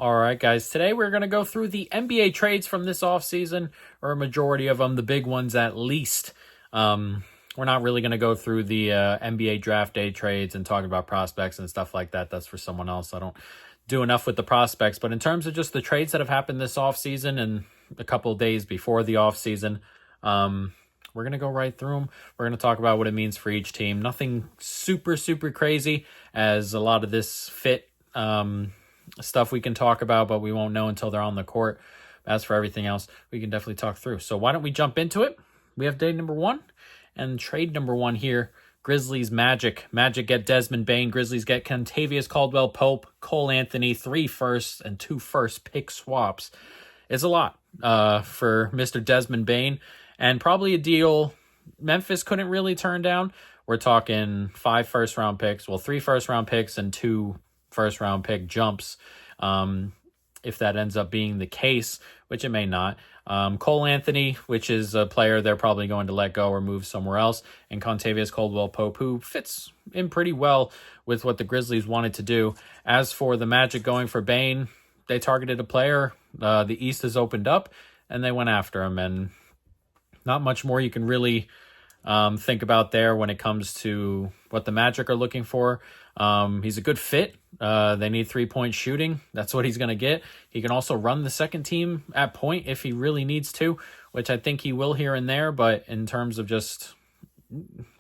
All right, guys. Today we're going to go through the NBA trades from this offseason, or a majority of them, the big ones at least. We're not really going to go through the NBA draft day trades and talking about prospects and stuff like that. That's for someone else. I don't do enough with the prospects. But in terms of just the trades that have happened this offseason and a couple of days before the offseason, we're going to go right through them. We're going to talk about what it means for each team. Nothing super, super crazy, as a lot of this fit stuff we can talk about, but we won't know until they're on the court. As for everything else, we can definitely talk through. So why don't we jump into it? We have day number 1 and trade number 1 here. Grizzlies Magic. Magic get Desmond Bane. Grizzlies get Kentavious Caldwell-Pope, Cole Anthony, 3 firsts and 2 first pick swaps. It's a lot for Mr. Desmond Bane, and probably a deal Memphis couldn't really turn down. We're talking 5 first-round picks, 3 first-round picks and 2 first-round pick jumps, if that ends up being the case, which it may not. Cole Anthony, which is a player they're probably going to let go or move somewhere else, and Kentavious Caldwell-Pope, who fits in pretty well with what the Grizzlies wanted to do. As for the Magic going for Bane, they targeted a player. The East has opened up, and they went after him, and not much more you can really think about there when it comes to what the Magic are looking for. He's a good fit. They need 3-point shooting. That's what he's going to get. He can also run the second team at point if he really needs to, which I think he will here and there. But in terms of just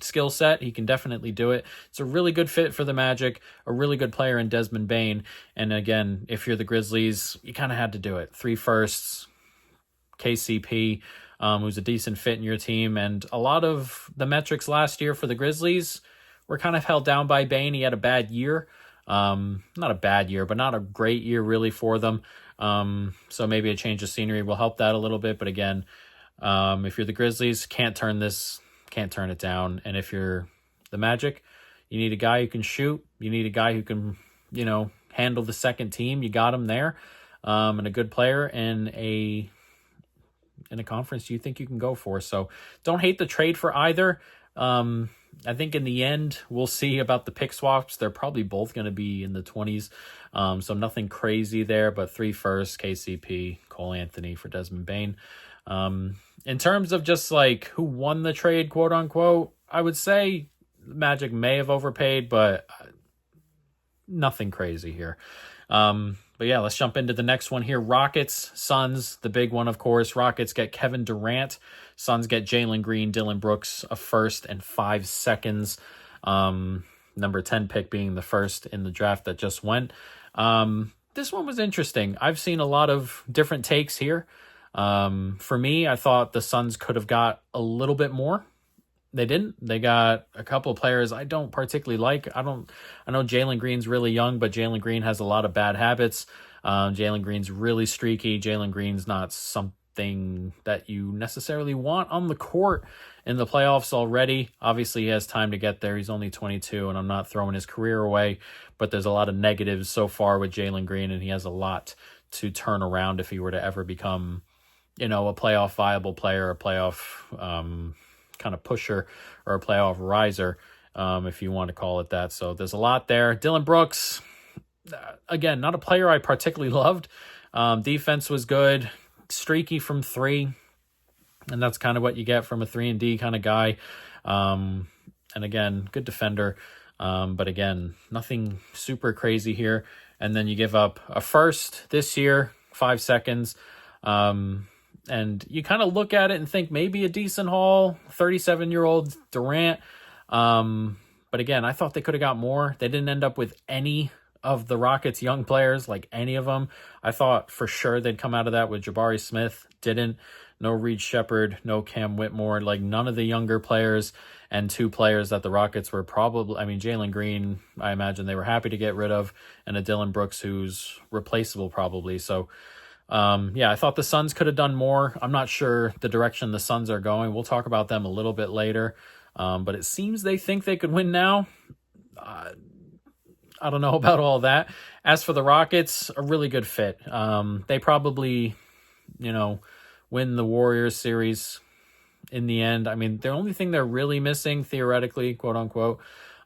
skill set, he can definitely do it. It's a really good fit for the Magic, a really good player in Desmond Bane. And again, if you're the Grizzlies, you kind of had to do it. 3 firsts, KCP, who's a decent fit in your team. And a lot of the metrics last year for the Grizzlies were kind of held down by Bane. He had a bad year. Not a bad year, but not a great year really for them. So maybe a change of scenery will help that a little bit. But again, if you're the Grizzlies, can't turn it down. And if you're the Magic, you need a guy who can shoot. You need a guy who can, handle the second team. You got him there. And a good player in a conference you think you can go for. So don't hate the trade for either. I think in the end, we'll see about the pick swaps. They're probably both going to be in the 20s. So nothing crazy there, but 3 firsts, KCP, Cole Anthony for Desmond Bane. In terms of just like who won the trade, quote unquote, I would say Magic may have overpaid, but nothing crazy here. But yeah, let's jump into the next one here. Rockets, Suns, the big one, of course. Rockets get Kevin Durant. Suns get Jalen Green, Dylan Brooks, a first and 5 seconds. Number 10 pick being the first in the draft that just went. This one was interesting. I've seen a lot of different takes here. For me, I thought the Suns could have got a little bit more. They didn't. They got a couple of players I don't particularly like. I know Jalen Green's really young, but Jalen Green has a lot of bad habits. Jalen Green's really streaky. Jalen Green's not something that you necessarily want on the court in the playoffs already. Obviously, he has time to get there. He's only 22, and I'm not throwing his career away, but there's a lot of negatives so far with Jalen Green, and he has a lot to turn around if he were to ever become, a playoff viable player, a playoff kind of pusher, or a playoff riser, if you want to call it that. So there's a lot there. Dylan Brooks, again, not a player I particularly loved. Defense was good, streaky from 3, and that's kind of what you get from a 3-and-D kind of guy. And again, good defender, but again, nothing super crazy here. And then you give up a first this year, 5 seconds. And you kind of look at it and think maybe a decent haul, 37-year-old Durant. But again, I thought they could have got more. They didn't end up with any of the Rockets' young players, like any of them. I thought for sure they'd come out of that with Jabari Smith. Didn't. No Reed Shepherd, no Cam Whitmore, like none of the younger players, and 2 players that the Rockets were Jalen Green, I imagine they were happy to get rid of, and a Dylan Brooks who's replaceable probably. So I thought the Suns could have done more. I'm not sure the direction the Suns are going. We'll talk about them a little bit later. But it seems they think they could win now. I don't know about all that. As for the Rockets, a really good fit. They probably, win the Warriors series in the end. I mean, the only thing they're really missing, theoretically, quote unquote,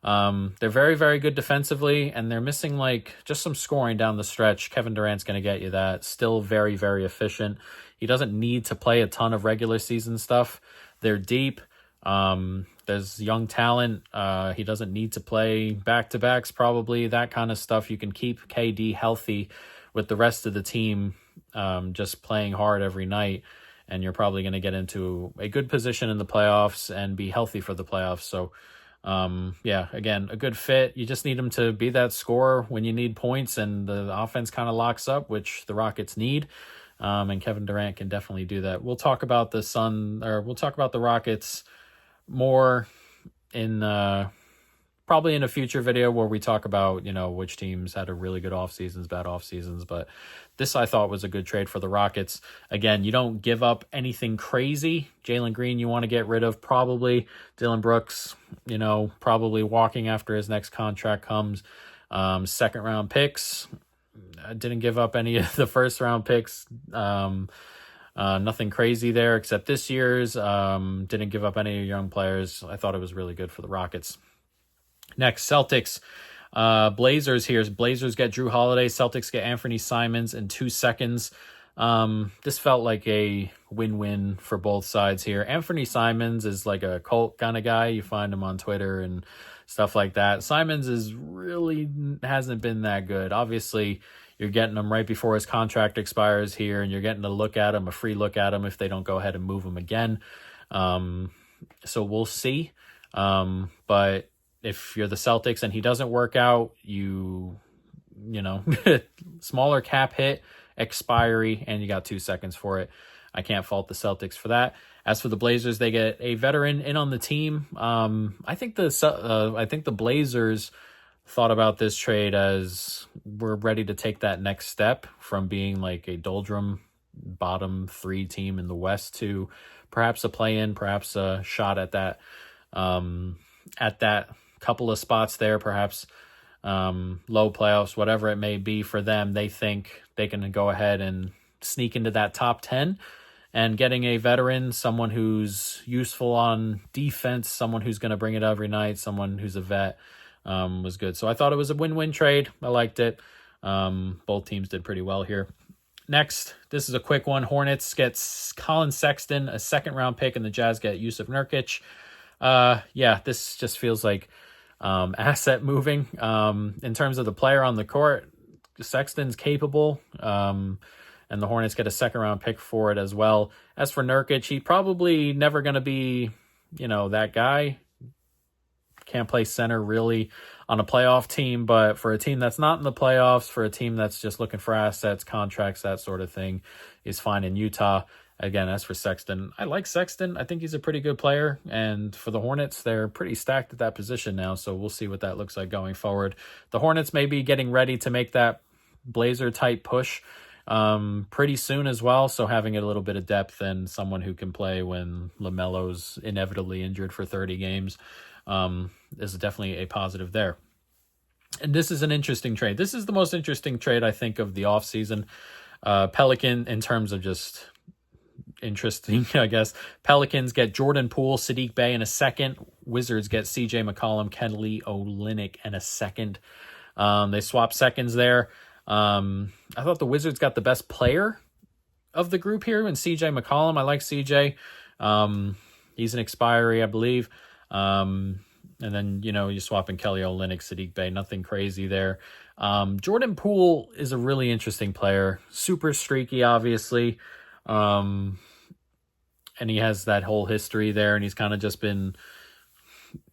They're very, very good defensively, and they're missing like just some scoring down the stretch. Kevin Durant's going to get you that. Still very, very efficient. He doesn't need to play a ton of regular season stuff. They're deep. There's young talent. He doesn't need to play back-to-backs, probably, that kind of stuff. You can keep KD healthy with the rest of the team just playing hard every night, and you're probably going to get into a good position in the playoffs and be healthy for the playoffs. So, yeah, again, a good fit. You just need him to be that scorer when you need points, and the offense kind of locks up, which the Rockets need. And Kevin Durant can definitely do that. We'll talk about we'll talk about the Rockets more in probably in a future video where we talk about, which teams had a really good off seasons, bad off seasons. But this, I thought, was a good trade for the Rockets. Again, you don't give up anything crazy. Jalen Green, you want to get rid of probably. Dylan Brooks, probably walking after his next contract comes. Second round picks. I didn't give up any of the first round picks. Nothing crazy there except this year's. Didn't give up any young players. I thought it was really good for the Rockets. Next, Celtics. Blazers here. Blazers get Drew Holiday. Celtics get Anthony Simons in 2 seconds. This felt like a win-win for both sides here. Anthony Simons is like a cult kind of guy. You find him on Twitter and stuff like that. Simons hasn't been that good. Obviously, you're getting him right before his contract expires here, and you're getting a free look at him if they don't go ahead and move him again. So we'll see. But if you're the Celtics and he doesn't work out, smaller cap hit, expiry, and you got 2 seconds for it. I can't fault the Celtics for that. As for the Blazers, they get a veteran in on the team. I think the Blazers thought about this trade as we're ready to take that next step from being like a doldrum bottom 3 team in the West to perhaps a play-in, perhaps a shot at that couple of spots there, perhaps low playoffs, whatever it may be for them. They think they can go ahead and sneak into that top 10, and getting a veteran, someone who's useful on defense, someone who's going to bring it every night, someone who's a vet, was good. So I thought it was a win-win trade. I liked it. Both teams did pretty well here. Next, this is a quick one. Hornets gets Colin Sexton, a second-round pick, and the Jazz get Yusuf Nurkic. This just feels like asset moving. In terms of the player on the court, Sexton's capable, and the Hornets get a second-round pick for it as well. As for Nurkic, he probably never going to be, that guy. Can't play center really on a playoff team, but for a team that's not in the playoffs, for a team that's just looking for assets, contracts, that sort of thing, is fine in Utah. Again, as for Sexton, I like Sexton. I think he's a pretty good player. And for the Hornets, they're pretty stacked at that position now, so we'll see what that looks like going forward. The Hornets may be getting ready to make that Blazer-type push pretty soon as well, so having a little bit of depth and someone who can play when LaMelo's inevitably injured for 30 games is definitely a positive there. And this is an interesting trade. This is the most interesting trade, I think, of the offseason. Pelican, in terms of just interesting, I guess. Pelicans get Jordan Poole, Sadiq Bey in a second. Wizards get CJ McCollum, Kelly Olynyk in a second. They swap seconds there. I thought the Wizards got the best player of the group here in CJ McCollum. I like CJ. He's an expiry, I believe. And then, you swap in Kelly Olynyk, Sadiq Bey, nothing crazy there. Jordan Poole is a really interesting player. Super streaky, obviously. And he has that whole history there, and he's kind of just been,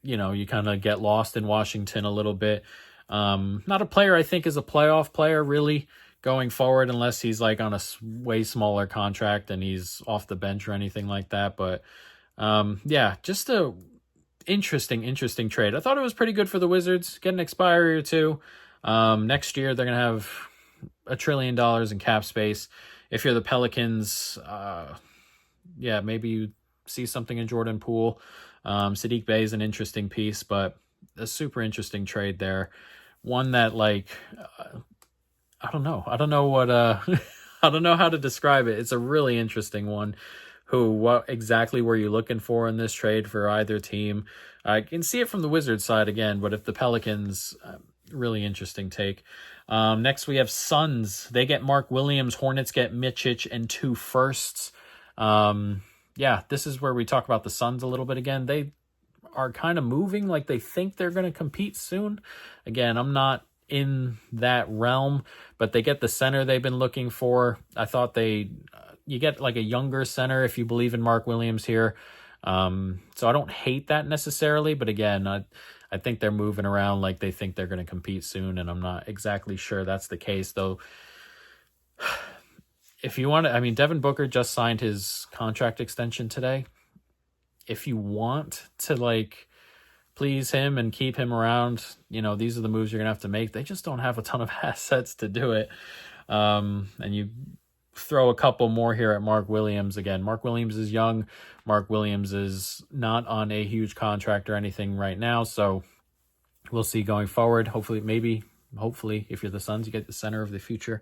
you kind of get lost in Washington a little bit. Not a player I think is a playoff player really going forward, unless he's like on a way smaller contract and he's off the bench or anything like that. But just a interesting trade. I thought it was pretty good for the Wizards. Get an expiry or two. Next year they're gonna have $1 trillion in cap space. If you're the Pelicans, maybe you see something in Jordan Poole. Sadiq Bey is an interesting piece, but a super interesting trade there. One that, I don't know. I don't know how to describe it. It's a really interesting one. what exactly were you looking for in this trade for either team? I can see it from the Wizards side again, but if the Pelicans, really interesting take. Next we have Suns. They get Mark Williams. Hornets get Mitchich and 2 firsts. Yeah, this is where we talk about the Suns a little bit again. They are kind of moving like they think they're going to compete soon. Again, I'm not in that realm, but they get the center they've been looking for. I thought you get like a younger center if you believe in Mark Williams here. So I don't hate that necessarily, but again, I think they're moving around like they think they're going to compete soon, and I'm not exactly sure that's the case, though. If you want to, I mean, Devin Booker just signed his contract extension today. If you want to, like, please him and keep him around, these are the moves you're going to have to make. They just don't have a ton of assets to do it. And you throw a couple more here at Mark Williams. Again, Mark Williams is young. Mark Williams is not on a huge contract or anything right now, so we'll see going forward. Hopefully, if you're the Suns, you get the center of the future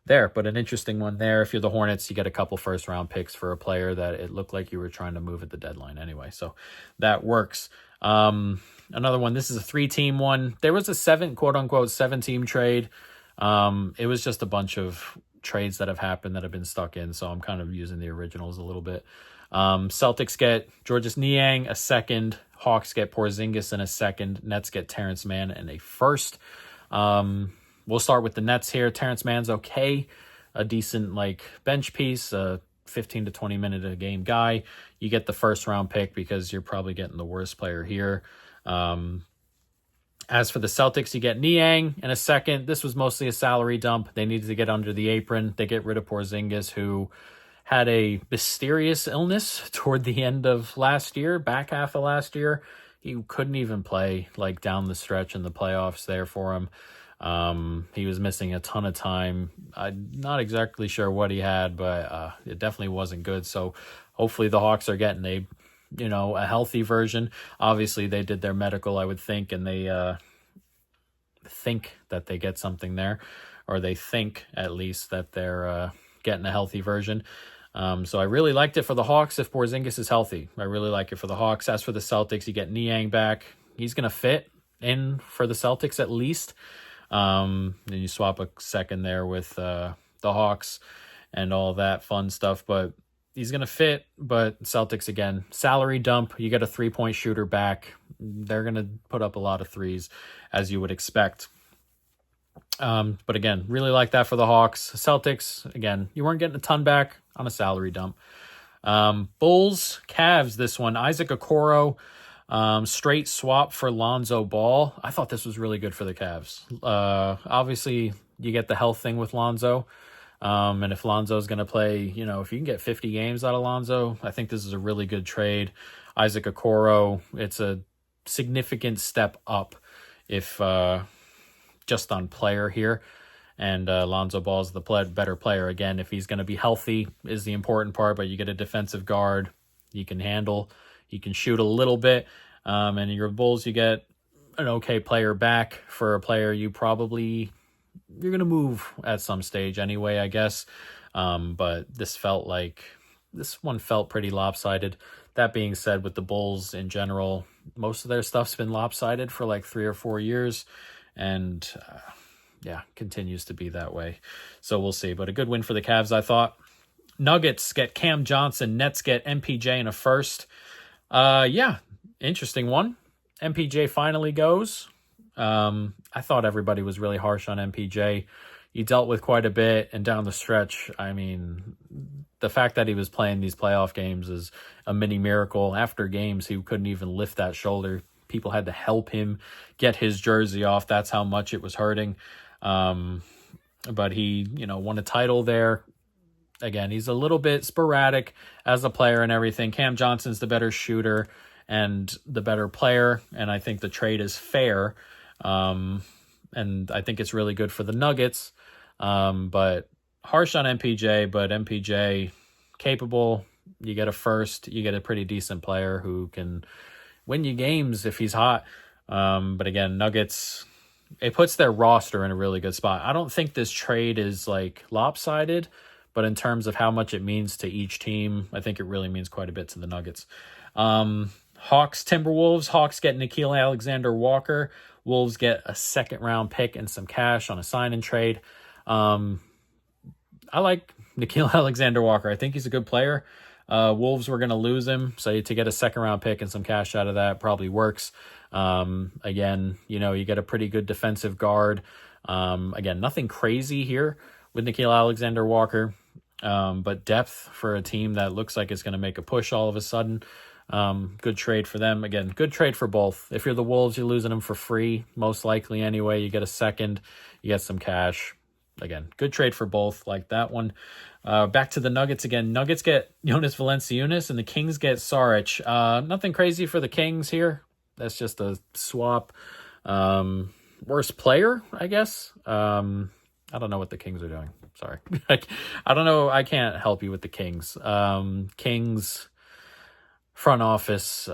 there. But an interesting one there. If you're the Hornets, you get a couple first-round picks for a player that it looked like you were trying to move at the deadline anyway, so that works. Another one, this is a 3-team one. There was a quote-unquote 7-team trade. It was just a bunch of trades that have happened that have been stuck in, so I'm kind of using the originals a little bit. Celtics get Georges Niang, a second. Hawks get Porzingis and a second. Nets get Terrence Mann and a first. We'll start with the Nets here. Terrence Mann's okay. A decent bench piece, a 15 to 20 minute a game guy. You get the first round pick because you're probably getting the worst player here. As for the Celtics, you get Niang and a second. This was mostly a salary dump. They needed to get under the apron. They get rid of Porzingis, who had a mysterious illness toward the end of last year, back half of last year. He couldn't even play down the stretch in the playoffs there for him. He was missing a ton of time. I'm not exactly sure what he had, but it definitely wasn't good. So hopefully the Hawks are getting a healthy version. Obviously they did their medical, I would think, and they think that they get something there, or they think at least that they're getting a healthy version. So I really liked it for the Hawks if Porzingis is healthy. I really like it for the Hawks. As for the Celtics, you get Niang back. He's going to fit in for the Celtics at least. Then you swap a second there with the Hawks and all that fun stuff. But he's going to fit. But Celtics, again, salary dump. You get a 3-point shooter back. They're going to put up a lot of threes, as you would expect. But again, really like that for the Hawks. Celtics, again, you weren't getting a ton back on a salary dump. Bulls, Cavs, this one. Isaac Okoro, straight swap for Lonzo Ball. I thought this was really good for the Cavs. Obviously, you get the health thing with Lonzo. And if Lonzo's going to play, if you can get 50 games out of Lonzo, I think this is a really good trade. Isaac Okoro, it's a significant step up if just on player here. And Lonzo Ball's the better player. Again, if he's going to be healthy is the important part, but you get a defensive guard. He can handle. He can shoot a little bit. And in your Bulls, you get an okay player back for a player you're going to move at some stage anyway, I guess. But this one felt pretty lopsided. That being said, with the Bulls in general, most of their stuff's been lopsided for 3 or 4 years. And continues to be that way. So we'll see. But a good win for the Cavs, I thought. Nuggets get Cam Johnson. Nets get MPJ and a first. Interesting one. MPJ finally goes. I thought everybody was really harsh on MPJ. He dealt with quite a bit, and down the stretch, I mean, the fact that he was playing these playoff games is a mini miracle. After games, he couldn't even lift that shoulder. People had to help him get his jersey off. That's how much it was hurting. But he, won a title there. Again, he's a little bit sporadic as a player and everything. Cam Johnson's the better shooter and the better player, and I think the trade is fair. And I think it's really good for the Nuggets. But harsh on MPJ, but MPJ capable. You get a first. You get a pretty decent player who can win you games if he's hot. But again, Nuggets, it puts their roster in a really good spot. I don't think this trade is lopsided, but in terms of how much it means to each team, I think it really means quite a bit to the Nuggets. Hawks, Timberwolves. Hawks get Nickeil Alexander-Walker. Wolves get a second-round pick and some cash on a sign-and-trade. I like Nickeil Alexander-Walker. I think he's a good player. Wolves were going to lose him, so to get a second-round pick and some cash out of that probably works. Again, you get a pretty good defensive guard. Again, nothing crazy here with Nickeil Alexander-Walker, but depth for a team that looks like it's going to make a push all of a sudden. Good trade for them. Again, good trade for both. If you're the Wolves, you're losing them for free, most likely anyway. You get a second, you get some cash. Again, good trade for both, like that one. Back to the Nuggets again. Nuggets get Jonas Valanciunas, and the Kings get Saric. Nothing crazy for the Kings here. That's just a swap. Worst player, I guess. I don't know what the Kings are doing. Sorry. I don't know. I can't help you with the Kings. Kings front office,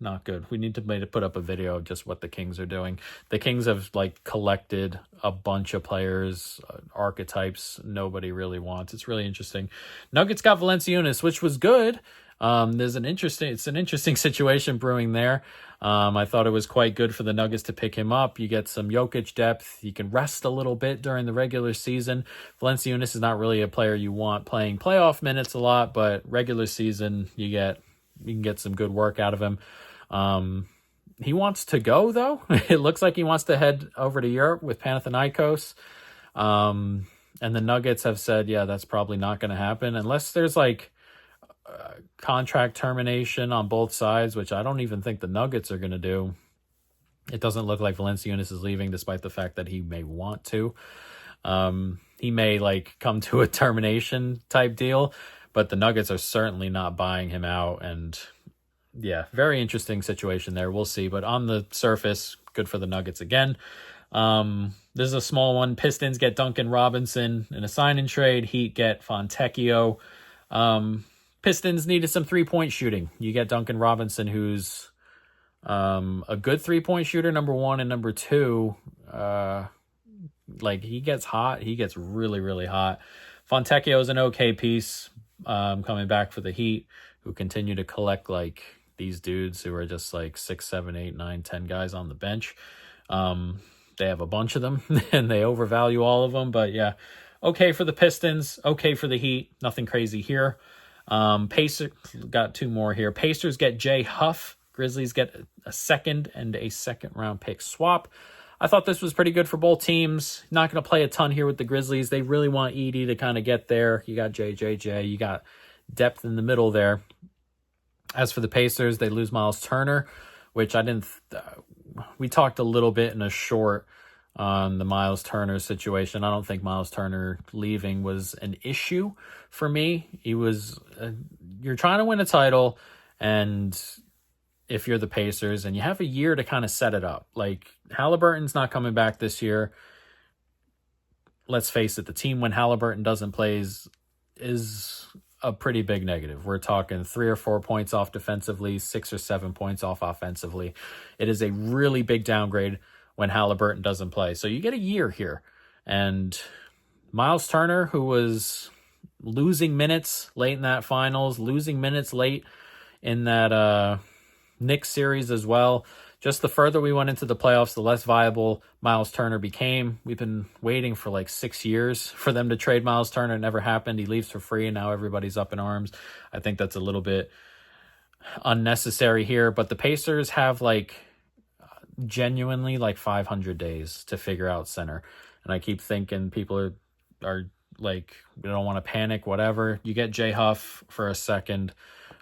not good. We need to put up a video of just what the Kings are doing. The Kings have collected a bunch of players, archetypes nobody really wants. It's really interesting. Nuggets got Valanciunas, which was good. It's an interesting situation brewing there. I thought it was quite good for the Nuggets to pick him up. You get some Jokic depth. You can rest a little bit during the regular season. Valanciunas is not really a player you want playing playoff minutes a lot, but regular season you can get some good work out of him. He wants to go though. It looks like he wants to head over to Europe with Panathinaikos. And the Nuggets have said, yeah, that's probably not going to happen unless there's contract termination on both sides, which I don't even think the Nuggets are going to do. It doesn't look like Valanciunas is leaving, despite the fact that he may want to. He may come to a termination type deal, but the Nuggets are certainly not buying him out. And yeah, very interesting situation there. We'll see. But on the surface, good for the Nuggets again. This is a small one. Pistons get Duncan Robinson in a sign-and-trade. Heat get Fontecchio. Pistons needed some three-point shooting. You get Duncan Robinson, who's a good three-point shooter, number one, and number two, he gets hot. He gets really, really hot. Fontecchio is an okay piece coming back for the Heat, who continue to collect these dudes who are just 6, 7, 8, 9, 10 guys on the bench. They have a bunch of them, and they overvalue all of them. But yeah, okay for the Pistons, okay for the Heat. Nothing crazy here. Pacers got two more here. Pacers get Jay Huff. Grizzlies get a second and a second-round pick swap. I thought this was pretty good for both teams. Not going to play a ton here with the Grizzlies. They really want Edey to kind of get there. You got JJJ. You got depth in the middle there. As for the Pacers, they lose Miles Turner, which I didn't... we talked a little bit in a short on the Miles Turner situation. I don't think Miles Turner leaving was an issue for me. He was... you're trying to win a title, and if you're the Pacers, and you have a year to kind of set it up. Halliburton's not coming back this year. Let's face it, the team when Halliburton doesn't play is a pretty big negative. We're talking 3 or 4 points off defensively, 6 or 7 points off offensively. It is a really big downgrade when Halliburton doesn't play. So you get a year here. And Miles Turner, who was losing minutes late in that finals, losing minutes late in that Knicks series as well. Just the further we went into the playoffs, the less viable Miles Turner became. We've been waiting for 6 years for them to trade Miles Turner. It never happened. He leaves for free, and now everybody's up in arms. I think that's a little bit unnecessary here. But the Pacers have genuinely 500 days to figure out center. And I keep thinking people are we don't want to panic, whatever. You get Jay Huff for a second.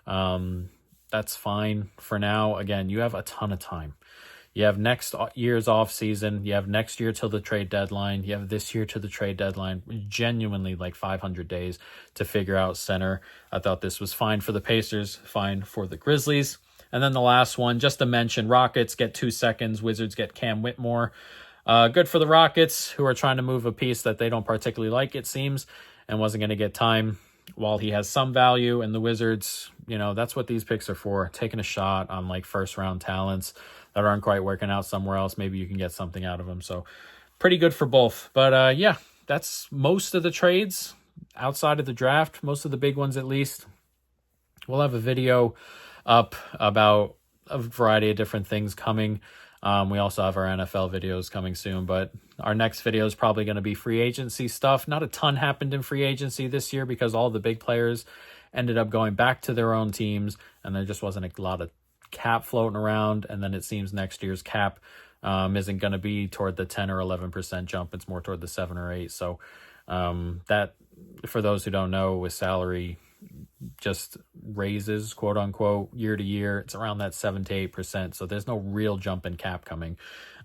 That's fine for now. Again, you have a ton of time. You have next year's off season. You have next year till the trade deadline. You have this year to the trade deadline. Genuinely 500 days to figure out center. I thought this was fine for the Pacers, fine for the Grizzlies. And then the last one, just to mention, Rockets get 2 seconds. Wizards get Cam Whitmore. Good for the Rockets, who are trying to move a piece that they don't particularly like, it seems, and wasn't going to get time. While he has some value, and the Wizards, that's what these picks are for. Taking a shot on first-round talents that aren't quite working out somewhere else. Maybe you can get something out of them. So pretty good for both. But yeah, that's most of the trades outside of the draft, most of the big ones at least. We'll have a video up about a variety of different things coming. We also have our NFL videos coming soon, but our next video is probably going to be free agency stuff. Not a ton happened in free agency this year because all the big players ended up going back to their own teams, and there just wasn't a lot of cap floating around. And then it seems next year's cap isn't going to be toward the 10 or 11% jump. It's more toward the 7 or 8. So that, for those who don't know, with salary just raises, quote unquote, year to year, it's around that 7 to 8%. So there's no real jump in cap coming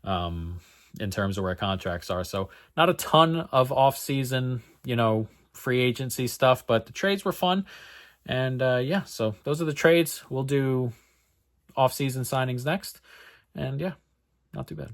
in terms of where contracts are. So not a ton of off-season, free agency stuff, but the trades were fun. And yeah, so those are the trades. We'll do off-season signings next. And yeah, not too bad.